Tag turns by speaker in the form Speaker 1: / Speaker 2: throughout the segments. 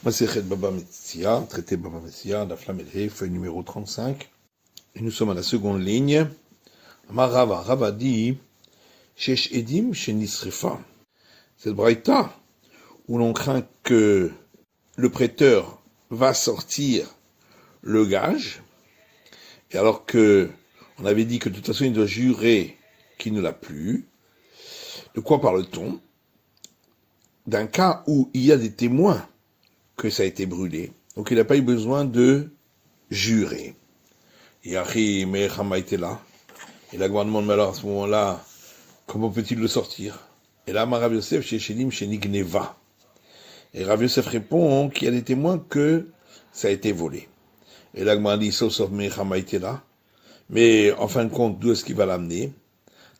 Speaker 1: Masechet Baba Metzia, traité Baba Metzia, Daf Lamed He, feuille numéro 35. Et nous sommes à la seconde ligne. Amar Rava, Rava dit, Shesh Edim Shenisrefa. Cette braïta, où l'on craint que le prêteur va sortir le gage, et alors que on avait dit que de toute façon il doit jurer qu'il ne l'a plus. De quoi parle-t-on? D'un cas où il y a des témoins que ça a été brûlé, donc il n'a pas eu besoin de jurer. Yahi Mechama était là, et la Gemara demande, mais alors à ce moment-là, comment peut-il le sortir? Et là, Rav Yosef chez Shelim chez Nigneva. Et Rav Yosef répond qu'il y a des témoins que ça a été volé. Et la Gemara dit, sauf Mechama était là, mais en fin de compte, d'où est-ce qu'il va l'amener?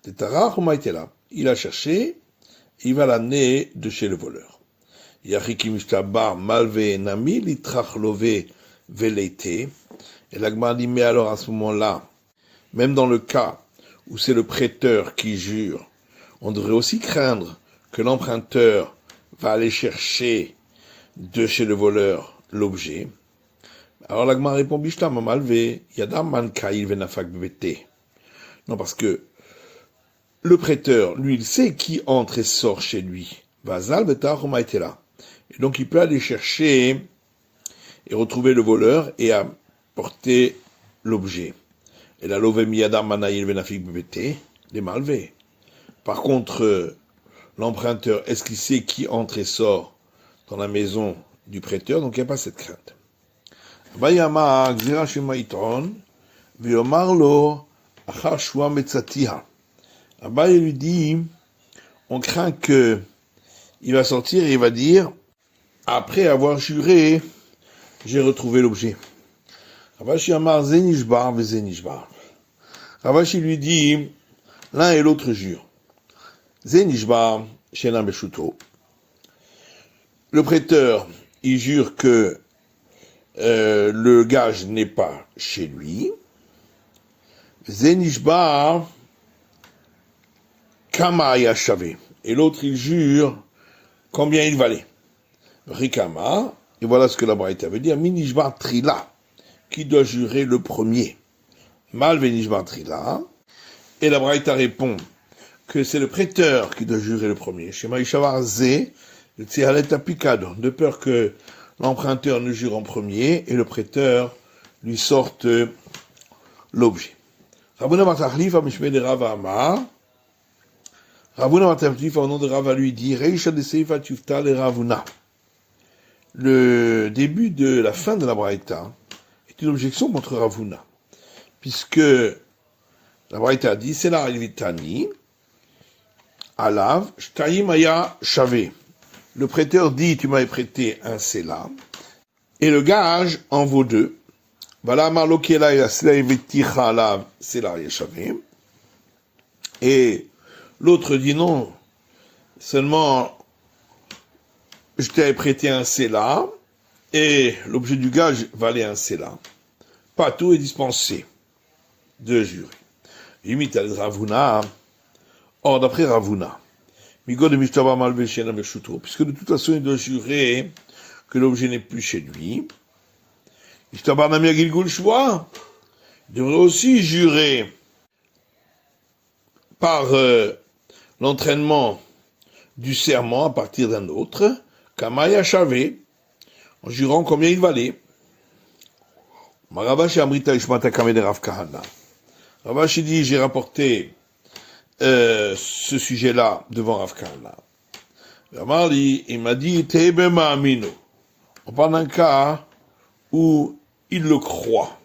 Speaker 1: Tetara Choma était là. Il a cherché, il va l'amener de chez le voleur. Yachikim Ishtabar Malve Nami Litrachlove Veleite. Et la Gemara dit, mais alors à ce moment-là, même dans le cas où c'est le prêteur qui jure, on devrait aussi craindre que l'emprunteur va aller chercher de chez le voleur l'objet. Alors la Gemara répond, Bishta Mamalve Yadam Mankail Venafak Bete. Non, parce que le prêteur, lui, il sait qui entre et sort chez lui. Vazal Beta Roma était là. Et donc il peut aller chercher et retrouver le voleur et apporter l'objet. Et la love miyada manaïl venafik bébé, les malvés. Par contre, l'emprunteur, est-ce qu'il sait qui entre et sort dans la maison du prêteur? Donc il n'y a pas cette crainte. Abayama gzira shema itron, v'yomar lo achar shua metzatiha. Abaye lui dit, on craint que il va sortir et il va dire, après avoir juré, j'ai retrouvé l'objet. Ravashi Amar Zenishbar ve Zenishbar. Ravashi lui dit, l'un et l'autre jurent. Zenishbar, Shena Beshuto. Le prêteur, il jure que le gage n'est pas chez lui. Zenishbar, Kama Yashavé. Et l'autre, il jure combien il valait. Rikama, et voilà ce que la Braïta veut dire, Minishbar Trila, qui doit jurer le premier. Mal Venishbar Trila, et la Braïta répond que c'est le prêteur qui doit jurer le premier. Shema Ishavar Ze, le Tzihalet Apikado, de peur que l'emprunteur ne jure en premier et le prêteur lui sorte l'objet. Rabuna Matachlif, Amishme de Rava Amar, Rabuna Matachlif, au nom de Rava, lui dit, Reisha de Seifa Tufta le Ravuna. Le début de la fin de la Braïta est une objection contre Ravuna, puisque la Braïta dit, c'est la Rivitani, Alav, Shtayim Aya Shavé. Le prêteur dit, tu m'avais prêté un Sela, et le gage en vaut deux. Voilà, Marlokela et Selaiveticha Alav, Sela Aya Shavé. Et l'autre dit non, seulement je t'avais prêté un Sela, et l'objet du gage valait un Sela. Pas tout est dispensé de jurer. Imite al Ravuna, or d'après Ravuna, Migo de Mishtaba Malveshena Meshuto, puisque de toute façon il doit jurer que l'objet n'est plus chez lui. Mishtaba Namia Gilgul Shua, il devrait aussi jurer par l'entraînement du serment à partir d'un autre, Kamaya Chavé, en jurant combien il valait. Ravashi Amrita Ishmata Kamede Rav Kahana. Ravashi dit, j'ai rapporté ce sujet-là devant Rav Kahana. Il m'a dit, Tebe Ma'amino. On parle d'un cas où il le croit.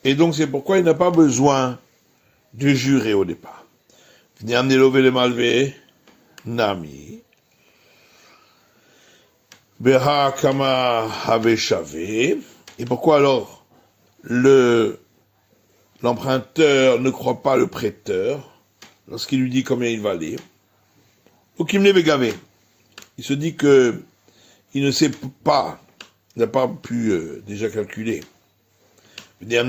Speaker 1: Et donc c'est pourquoi il n'a pas besoin de jurer au départ. V'nir Nelove le Malve, Nami. Beha Kama Haveshavé. Et pourquoi alors l'emprunteur ne croit pas le prêteur lorsqu'il lui dit combien il valait? Okimne Begavé. Il se dit que il ne sait pas, il n'a pas pu déjà calculer. Et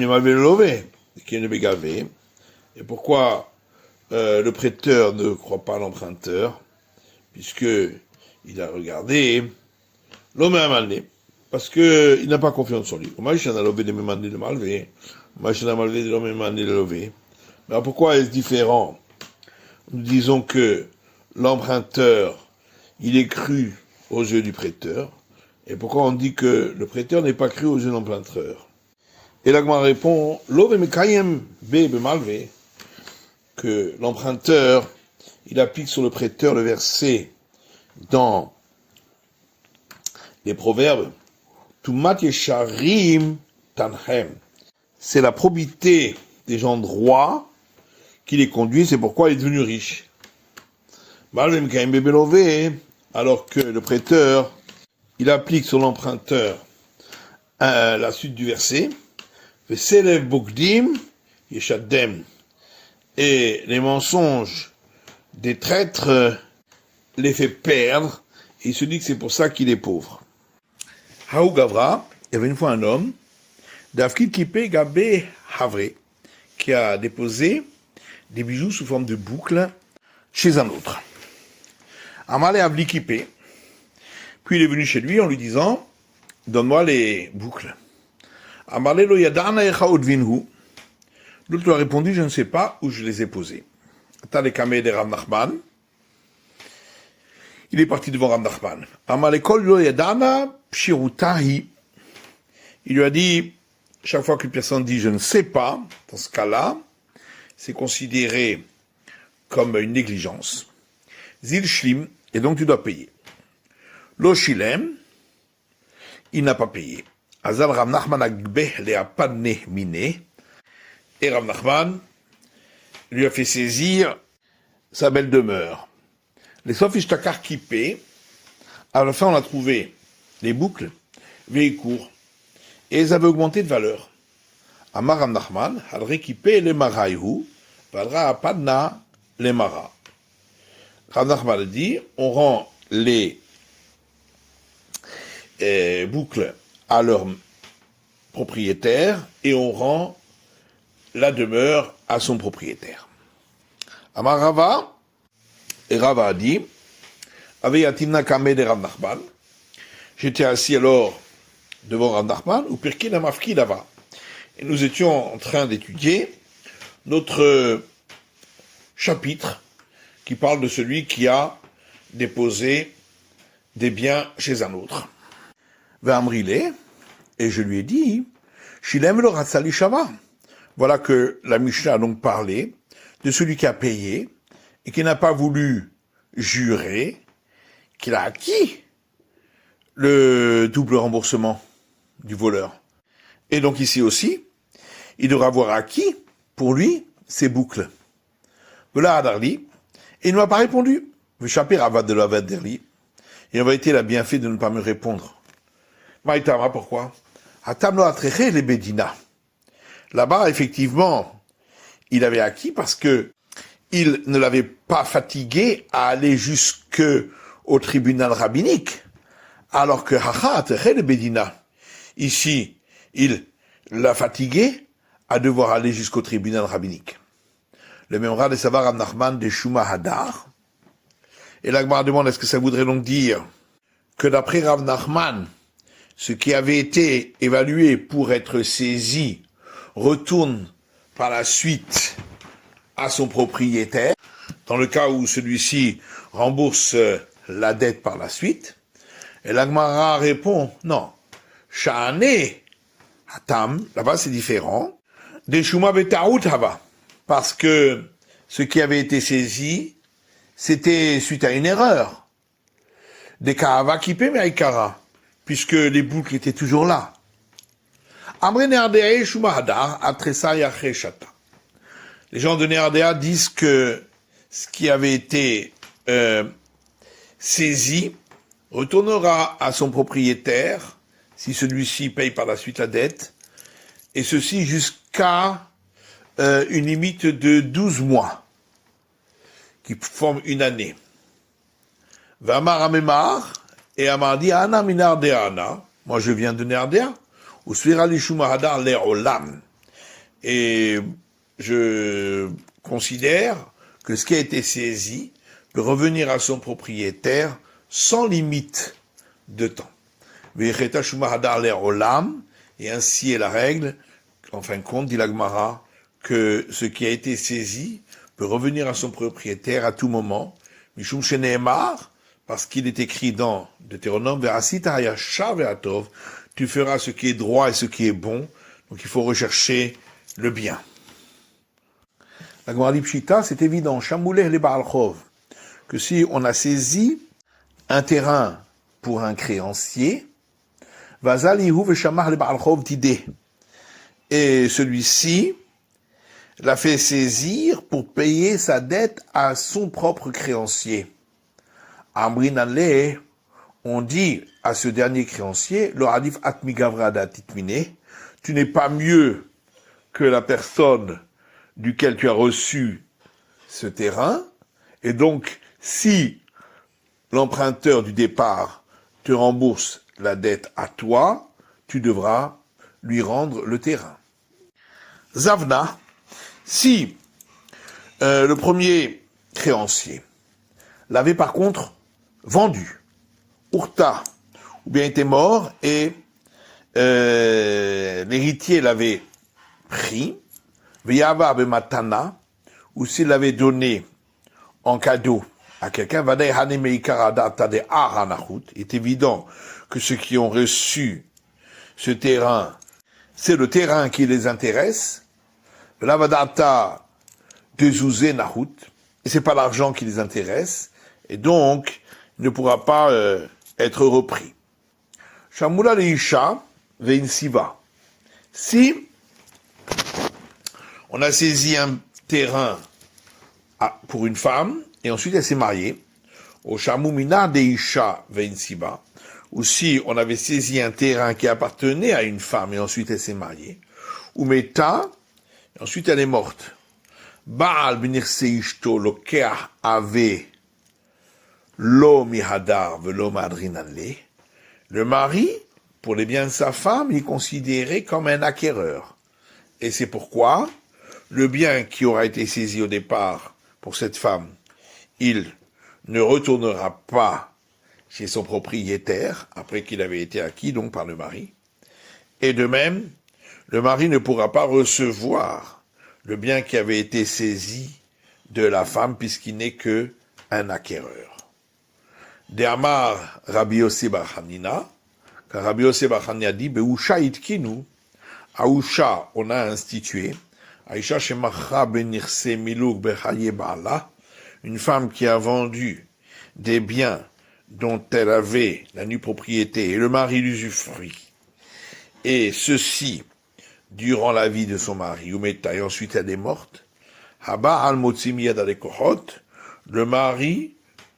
Speaker 1: pourquoi le prêteur ne croit pas l'emprunteur? Puisque il a regardé L'homme est malné, parce qu'il n'a pas confiance en lui. Moi, je suis un levé de me demander de malvé. Moi, je suis un malvé de l'homme est demander de lever. Mais pourquoi est-ce différent? Nous disons que l'emprunteur, il est cru aux yeux du prêteur. Et pourquoi on dit que le prêteur n'est pas cru aux yeux de l'emprunteur? Et l'Agma répond, l'homme est kayem be malvé, que l'emprunteur, il applique sur le prêteur le verset dans les proverbes, Tumat yesharim tanhem. C'est la probité des gens droits qui les conduit, c'est pourquoi il est devenu riche. Alors que le prêteur, il applique sur l'emprunteur la suite du verset, et les mensonges des traîtres les fait perdre, et il se dit que c'est pour ça qu'il est pauvre. Haou Gavra, il y avait une fois un homme, Davkid Kipé Gabé Havre, qui a déposé des bijoux sous forme de boucles chez un autre. Amalé Avli Kipé, puis il est venu chez lui en lui disant, donne-moi les boucles. Amalé lo yadana echaud vinhu. L'autre lui a répondu, je ne sais pas où je les ai posés. T'as kamé de Rav Nachman. Il est parti devant Rav Nachman. Amalé kol lo yadana pshirutahi. Il lui a dit, chaque fois qu'une personne dit je ne sais pas, dans ce cas-là, c'est considéré comme une négligence. Zil shlim, et donc tu dois payer. Lo shilem, il n'a pas payé. Azal Rav Nachman agbeh leapadne mine. Et Rav Nachman lui a fait saisir sa belle demeure. Les sofish takar kipé, à la fin on a trouvé les boucles, véhicourt, et elles avaient augmenté de valeur. Amar Rav Nachman, hadre kipé le marayhu, valra apadna le mara. Rav Nachman a dit, on rend les boucles à leur propriétaire et on rend la demeure à son propriétaire. Amar Rava, et Rava a dit, Aveyatimna Kame de Rav Nachman, j'étais assis alors devant Rav Nachman, ou Pirkin Mafki Lava. Et nous étions en train d'étudier notre chapitre qui parle de celui qui a déposé des biens chez un autre. V'amrile, et je lui ai dit, Shilem lo ratzali shava. Voilà que la Mishnah a donc parlé de celui qui a payé et qui n'a pas voulu jurer qu'il a acquis le double remboursement du voleur. Et donc ici aussi, il devra avoir acquis pour lui ses boucles. Voilà Adarli, et il ne m'a pas répondu. V'chaper avad de la Derli. Et en vérité, il a bien fait de ne pas me répondre. Maïtama, pourquoi? Atamlo atreche les bedina. Là-bas, effectivement, il avait acquis parce que il ne l'avait pas fatigué à aller jusqu'au tribunal rabbinique. Alors que haha atreche les bedina. Ici, il l'a fatigué à devoir aller jusqu'au tribunal rabbinique. Le mémoire de Savar Rav Nachman de Shuma Hadar. Et l'Agmara demande, est-ce que ça voudrait donc dire que d'après Rav Nachman, ce qui avait été évalué pour être saisi retourne par la suite à son propriétaire, dans le cas où celui-ci rembourse la dette par la suite. Et l'Agmara répond, non, Sha'ane Hatam, là-bas c'est différent, de Shuma Betaout Hava, parce que ce qui avait été saisi, c'était suite à une erreur. Des Kahava Kipé Me'aikara, puisque les boucles étaient toujours là. Amre Neardea Shuma Hadar, Atresa Yache Shata. Les gens de Neardea disent que ce qui avait été saisi retournera à son propriétaire si celui-ci paye par la suite la dette, et ceci jusqu'à une limite de 12 mois, qui forme une année. Vamar Amemar, et Amar dit, Ana Minardeana, moi je viens de Nerdea, ou Svira Lishuma Hadar Le'olam. Et je considère que ce qui a été saisi peut revenir à son propriétaire sans limite de temps. Vecheta shuma hadar le'olam, et ainsi est la règle, en fin de compte, dit la Gemara, que ce qui a été saisi peut revenir à son propriétaire à tout moment, mishum sheneemar, parce qu'il est écrit dans Deutéronome, ve'asita hayashav ve'atov, tu feras ce qui est droit et ce qui est bon, donc il faut rechercher le bien. La Gemara dit Pshita, c'est évident, Shamouleh le Baal Chov, que si on a saisi un terrain pour un créancier, Vazalihu ve'shamah le Baal Chov tidé, et celui-ci l'a fait saisir pour payer sa dette à son propre créancier. Amrinale, on dit à ce dernier créancier, le hadif atmigavrada titmine, tu n'es pas mieux que la personne duquel tu as reçu ce terrain, et donc si l'emprunteur du départ te rembourse la dette à toi, tu devras lui rendre le terrain. Zavna, si le premier créancier l'avait par contre vendu, Urta, ou bien était mort et l'héritier l'avait pris, Veyava Bematana, ou s'il l'avait donné en cadeau à quelqu'un, il est évident que ceux qui ont reçu ce terrain, c'est le terrain qui les intéresse, Lavadata de Zouzé Nahut, et c'est pas l'argent qui les intéresse, et donc il ne pourra pas être repris. Shamula Leisha Veinsiva. Si on a saisi un terrain pour une femme, et ensuite elle s'est mariée, au Shamumina Deisha Veinsiva, ou si on avait saisi un terrain qui appartenait à une femme, et ensuite elle s'est mariée, ou Meta, et ensuite elle est morte. Baal binirse ishto lokeach ave lo mihadar velo madrinale. Le mari, pour les biens de sa femme, il est considéré comme un acquéreur. Et c'est pourquoi le bien qui aura été saisi au départ pour cette femme, il ne retournera pas chez son propriétaire, après qu'il avait été acquis donc par le mari. Et de même, le mari ne pourra pas recevoir le bien qui avait été saisi de la femme, puisqu'il n'est que un acquéreur. De Amar Rabbi Yossi bar Hanina, car Rabbi Yossi bar Hanina dit, Beusha itkinu, à Usha, on a institué, Aisha shemacha benirse miluk bechaye ba'ala, une femme qui a vendu des biens dont elle avait la nue propriété et le mari l'usufruit, et ceci durant la vie de son mari, et ensuite elle est morte, Haba al-Motzim yad al-Ekohot, le mari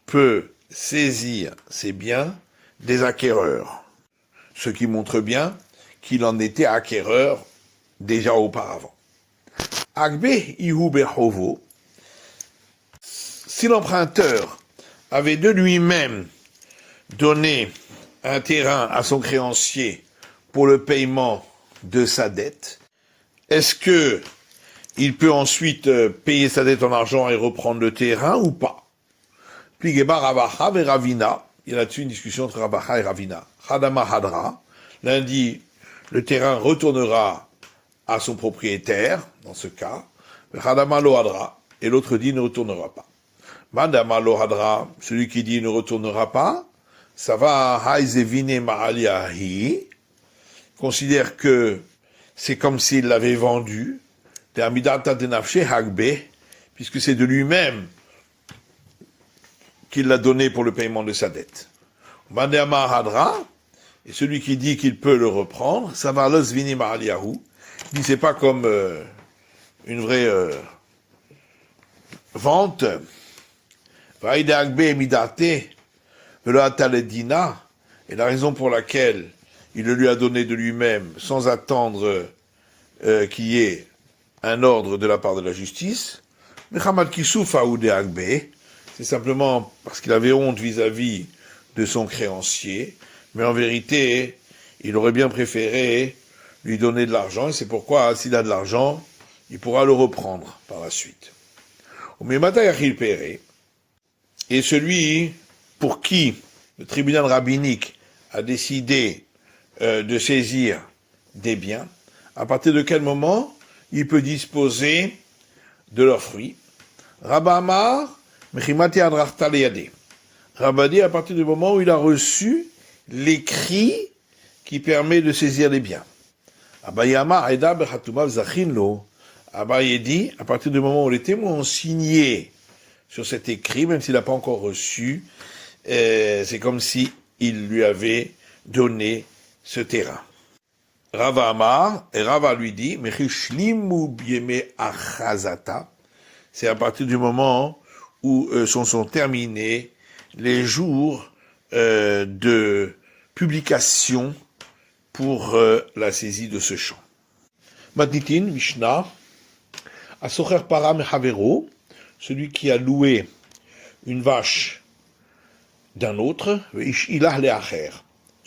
Speaker 1: peut saisir ses biens des acquéreurs, ce qui montre bien qu'il en était acquéreur déjà auparavant. Agbe ihu behovo, si l'emprunteur avait de lui-même donné un terrain à son créancier pour le paiement de sa dette, est-ce que il peut ensuite payer sa dette en argent et reprendre le terrain ou pas? Puis Geba Ravacha et Ravina, il y a là-dessus une discussion entre Ravacha et Ravina. Hadama Hadra, l'un dit le terrain retournera à son propriétaire, dans ce cas, Hadama Lo Hadra, et l'autre dit ne retournera pas. Madama Lo Hadra, celui qui dit ne retournera pas, ça va Haizevine Ma'aliahi, considère que c'est comme s'il l'avait vendu, puisque c'est de lui-même qu'il l'a donné pour le paiement de sa dette. Mandama Hadra, et celui qui dit qu'il peut le reprendre, ça va l'osvini ma'aliyahu, dit c'est pas comme une vraie vente. Vaïde agbe midate, velo ataledina, et la raison pour laquelle il le lui a donné de lui-même, sans attendre qu'il y ait un ordre de la part de la justice, c'est simplement parce qu'il avait honte vis-à-vis de son créancier, mais en vérité, il aurait bien préféré lui donner de l'argent, et c'est pourquoi, s'il a de l'argent, il pourra le reprendre par la suite. Et celui pour qui le tribunal rabbinique a décidé de saisir des biens, à partir de quel moment il peut disposer de leurs fruits. Rabba Amar, Mechimati Adrachta Leyade. Rabba dit à partir du moment où il a reçu l'écrit qui permet de saisir les biens. Abaye Amar, Aïda Bechatumav Zachinlo. Abaye dit, à partir du moment où les témoins ont signé sur cet écrit, même s'il n'a pas encore reçu, c'est comme si il lui avait donné ce terrain. Rava Amar, et Rava lui dit, Mechishlimu bieme achazata, c'est à partir du moment où sont terminés les jours de publication pour la saisie de ce champ. Matnitin, Mishnah, Asocher para mehavero, celui qui a loué une vache d'un autre, il a leacher.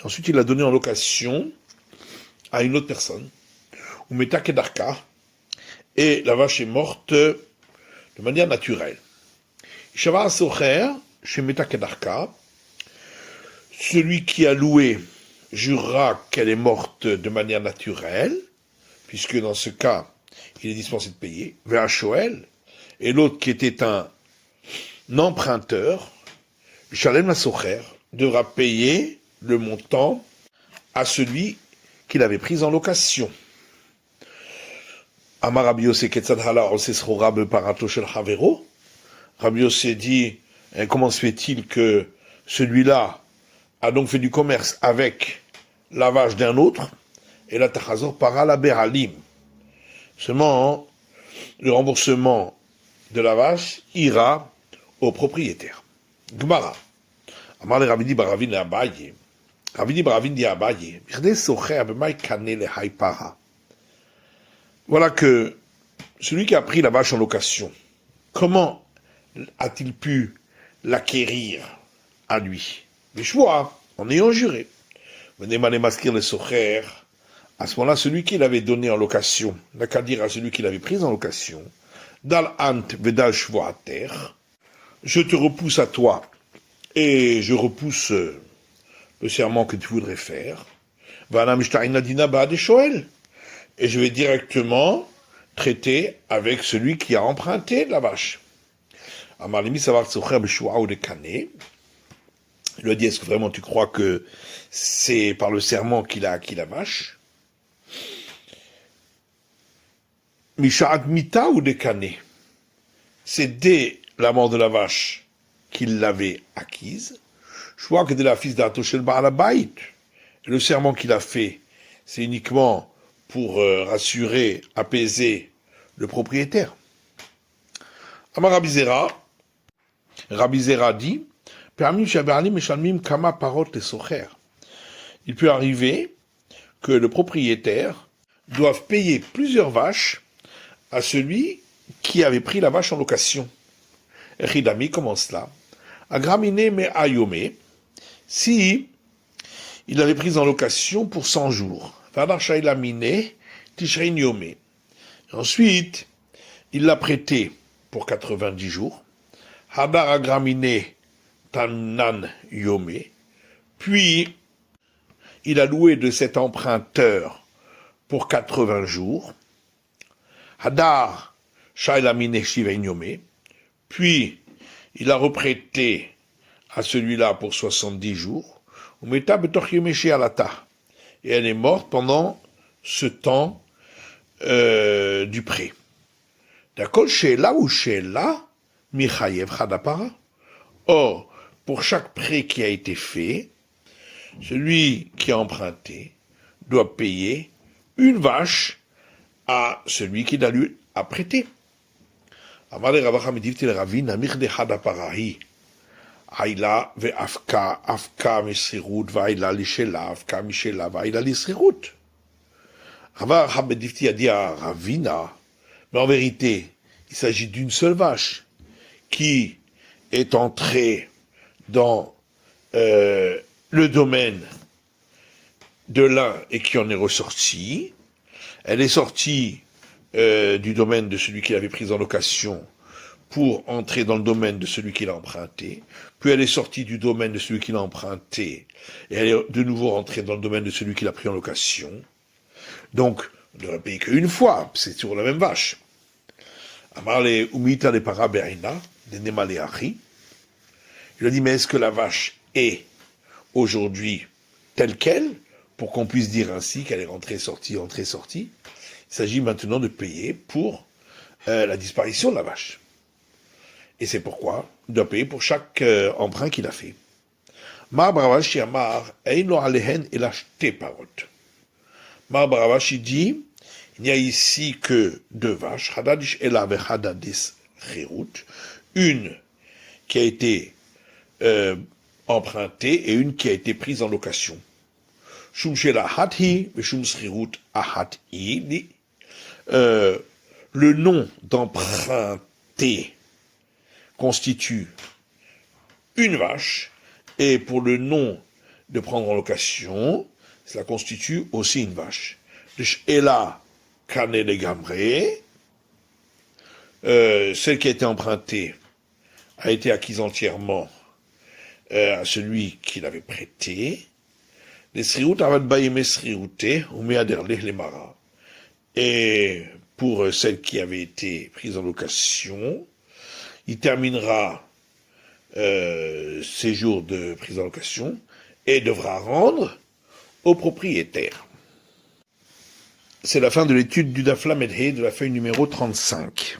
Speaker 1: Ensuite, il a donné en location à une autre personne, ou metakedarka, et la vache est morte de manière naturelle. Shava Asocher, chez metakedarka, celui qui a loué jurera qu'elle est morte de manière naturelle, puisque dans ce cas, il est dispensé de payer, vers Shoel, et l'autre qui était un emprunteur, Shalem Asocher, devra payer le montant à celui qu'il avait pris en location. Amar Rabbi Yosef Ketzad Hala Osesrora Beparato Shel Havero. Rabbi Yosef dit, comment se fait-il que celui-là a donc fait du commerce avec la vache d'un autre, et la Tachazor para la Beralim. Seulement, le remboursement de la vache ira au propriétaire. Gmara. Amar le Ravidi Baravin le Abaye. Ravidi Baravin dit Abaye. Voilà que celui qui a pris la vache en location, comment a-t-il pu l'acquérir à lui? Les choix, en ayant juré. Venez maler masquer le socher. À ce moment-là, celui qui l'avait donné en location n'a qu'à dire à celui qui l'avait pris en location, Dal ant vedal shvo à terre, je te repousse à toi et je repousse le serment que tu voudrais faire. Et je vais directement traiter avec celui qui a emprunté la vache. Il lui a dit, est-ce que vraiment tu crois que c'est par le serment qu'il a acquis la vache? Mishaat mita ou décané? C'est dès la mort de la vache qu'il l'avait acquise. Je vois que de la fils d'Atoshel Ba'alabait. Le serment qu'il a fait, c'est uniquement pour rassurer, apaiser le propriétaire. Amar Rabizera dit, il peut arriver que le propriétaire doive payer plusieurs vaches à celui qui avait pris la vache en location. Echidami, comment cela? Agramine me ayome, si il l'avait prise en location pour 100 jours. Ensuite, il l'a prêté pour 90 jours. Hadar agramine tanan yome. Puis, il a loué de cet emprunteur pour 80 jours. Hadar shailamine shivein yome. Puis, il a reprêté à celui-là pour 70 jours. Et elle est morte pendant ce temps du prêt. D'accord, Sheila ou Sheila, Michayev Khadapara. Or, pour chaque prêt qui a été fait, celui qui a emprunté doit payer une vache à celui qui lui a prêté. Amale Ravacha Medivti Ravin, Amich de Khadaparahi. Aïla ve afka misirut, vaïla lishela, afka mishela, vaïla lisirut. Rava Habedifti a dit à Ravina, mais en vérité, il s'agit d'une seule vache qui est entrée dans le domaine de l'un et qui en est ressortie. Elle est sortie du domaine de celui qui l'avait prise en location pour entrer dans le domaine de celui qui l'a emprunté, puis elle est sortie du domaine de celui qui l'a emprunté, et elle est de nouveau rentrée dans le domaine de celui qui l'a pris en location. Donc, on ne devrait payer qu'une fois, c'est sur la même vache. Amarle umita de paraberina, de nemaleachi. Il a dit, mais est-ce que la vache est aujourd'hui telle qu'elle, pour qu'on puisse dire ainsi qu'elle est rentrée, sortie. Il s'agit maintenant de payer pour la disparition de la vache. Et c'est pourquoi il doit payer pour chaque emprunt qu'il a fait. Mar Baravashi Amar, Eino Alehen et l'achete parot. Mar Baravashi dit, il n'y a ici que deux vaches, Hadadish Ela ve Hadadis Cherut, une qui a été empruntée et une qui a été prise en location. Shum Shela Hathi, ve Shum Cherut Ahati. Le nom d'emprunté constitue une vache, et pour le nom de prendre en location, cela constitue aussi une vache. Ela Kane de Gamré, celle qui a été empruntée a été acquise entièrement à celui qui l'avait prêté. Les Sriut avad bayeme Sriute, ou meaderle les maras. Et pour celle qui avait été prise en location, il terminera ses jours de prise en location et devra rendre au propriétaire. C'est la fin de l'étude du Daf Lamed He de la feuille numéro 35.